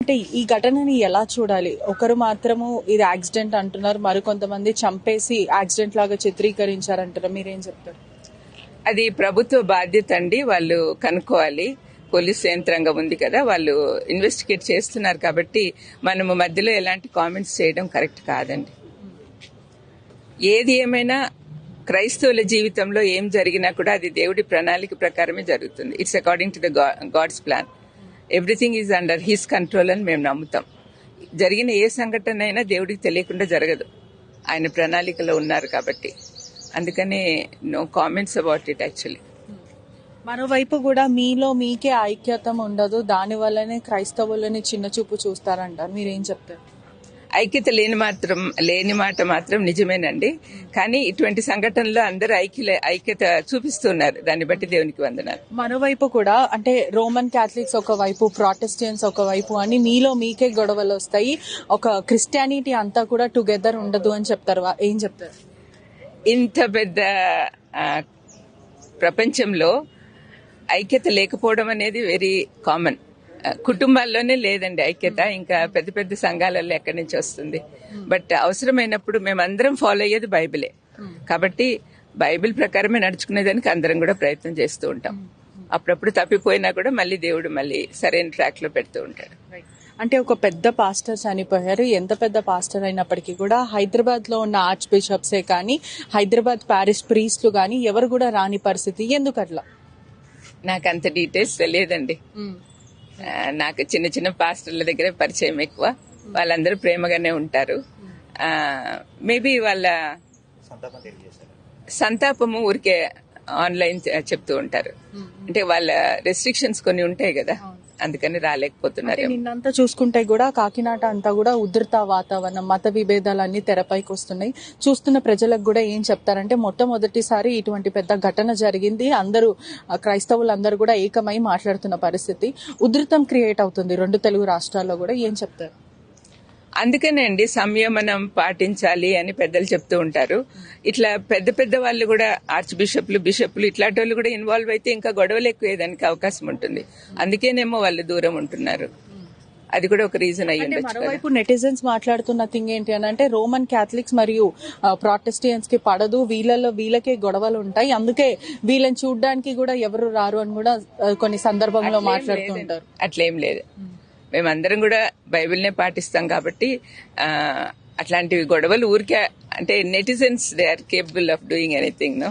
అంటే ఈ ఘటనని ఎలా చూడాలి? ఒకరు మాత్రము ఇది యాక్సిడెంట్ అంటున్నారు, మరికొంతమంది చంపేసి యాక్సిడెంట్ లాగా చిత్రీకరించారంటారు. మీరేం చెప్తారు? అది ప్రభుత్వ బాధ్యత అండి. వాళ్ళు కనుక్కోవాలి. పోలీస్ యంత్రాంగం ఉంది కదా, వాళ్ళు ఇన్వెస్టిగేట్ చేస్తున్నారు కాబట్టి మనము మధ్యలో ఎలాంటి కామెంట్స్ చేయడం కరెక్ట్ కాదండి. ఏది ఏమైనా క్రైస్తవుల జీవితంలో ఏం జరిగినా కూడా అది దేవుడి ప్రణాళిక ప్రకారమే జరుగుతుంది. It's according to the God's plan. Everything is under his control అని మేము నమ్ముతాం. జరిగిన ఏ సంఘటన అయినా దేవుడికి తెలియకుండా జరగదు. ఆయన ప్రణాళికలో ఉన్నారు కాబట్టి అందుకనే no comments about it actually. మరోవైపు కూడా మీలో మీకే ఐక్యత ఉండదు, దాని వల్లనే క్రైస్తవులని చిన్న చూపు చూస్తారంటారు. మీరేం చెప్తారు? ఐక్యత లేని మాట మాత్రం నిజమేనండి. కానీ ఇటువంటి సంఘటనలో అందరూ ఐక్యత చూపిస్తున్నారు. దాన్ని బట్టి దేవునికి వందనాలు. మరోవైపు కూడా అంటే రోమన్ క్యాథలిక్స్ ఒకవైపు, ప్రాటెస్టెంట్స్ ఒకవైపు అని మీలో మీకే గొడవలు వస్తాయి, ఒక క్రిస్టియానిటీ అంతా కూడా టుగెదర్ ఉండదు అని చెప్తారు. ఏం చెప్తారు? ఇంత పెద్ద ప్రపంచంలో ఐక్యత లేకపోవడం అనేది వెరీ కామన్. కుటుంబాల్లోనే లేదండి ఐక్యత, ఇంకా పెద్ద పెద్ద సంఘాలలో ఎక్కడి నుంచి వస్తుంది? బట్ అవసరమైనప్పుడు మేమందరం ఫాలో అయ్యేది బైబిలే కాబట్టి బైబిల్ ప్రకారమే నడుచుకునేదానికి అందరం కూడా ప్రయత్నం చేస్తూ ఉంటాం. అప్పుడప్పుడు తప్పిపోయినా కూడా మళ్ళీ దేవుడు మళ్ళీ సరైన ట్రాక్ లో పెడుతూ ఉంటాడు. అంటే ఒక పెద్ద పాస్టర్ చనిపోయారు. ఎంత పెద్ద పాస్టర్ అయినప్పటికీ కూడా హైదరాబాద్ లో ఉన్న ఆర్చ్ బిషప్సే కానీ, హైదరాబాద్ పారిష్ ప్రీస్టులు కానీ ఎవరు కూడా రాని పరిస్థితి. ఎందుకట్లా? నాకు అంత డీటెయిల్స్ తెలియదండి. నాకు చిన్న చిన్న పాస్టర్ల దగ్గర పరిచయం ఎక్కువ. వాళ్ళందరూ ప్రేమగానే ఉంటారు. మేబీ వాళ్ళ సంతాపము ఊరికే ఆన్లైన్ చెప్తూ ఉంటారు. అంటే వాళ్ళ రెస్ట్రిక్షన్స్ కొన్ని ఉంటాయి కదా, అందుకని రాలేకపోతున్నారు. నిన్నంతా చూసుకుంటే కూడా కాకినాడ అంతా కూడా ఉధృత వాతావరణం, మత విభేదాలన్నీ తెరపైకి వస్తున్నాయి. చూస్తున్న ప్రజలకు కూడా ఏం చెప్తారంటే, మొట్టమొదటిసారి ఇటువంటి పెద్ద ఘటన జరిగింది, అందరూ క్రైస్తవులందరూ కూడా ఏకమై మాట్లాడుతున్న పరిస్థితి, ఉధృతం క్రియేట్ అవుతుంది రెండు తెలుగు రాష్ట్రాల్లో కూడా. ఏం చెప్తారు? అందుకనే అండి సంయమనం పాటించాలి అని పెద్దలు చెప్తూ ఉంటారు. ఇట్లా పెద్ద పెద్ద వాళ్ళు కూడా ఆర్చ్ బిషప్లు ఇట్లాంటి వాళ్ళు కూడా ఇన్వాల్వ్ అయితే ఇంకా గొడవలు ఎక్కువేదానికి అవకాశం ఉంటుంది. అందుకేనేమో వాళ్ళు దూరం ఉంటున్నారు. అది కూడా ఒక రీజన్ అయ్యి ఉండొచ్చు. మరోవైపు నెటిజన్స్ మాట్లాడుతున్న థింగ్ ఏంటి అని అంటే, రోమన్ క్యాథలిక్స్ మరియు ప్రాటెస్టియన్స్ కి పడదు, వీళ్ళకే గొడవలు ఉంటాయి, అందుకే వీళ్ళని చూడడానికి కూడా ఎవరు రారు అని కూడా కొన్ని సందర్భంలో మాట్లాడుతూ ఉంటారు. అట్లేం లేదు. మేమందరం కూడా బైబిల్నే పాటిస్తాం కాబట్టి అట్లాంటివి గొడవలు ఊరికే అంటే netizens they are capable of doing anything. No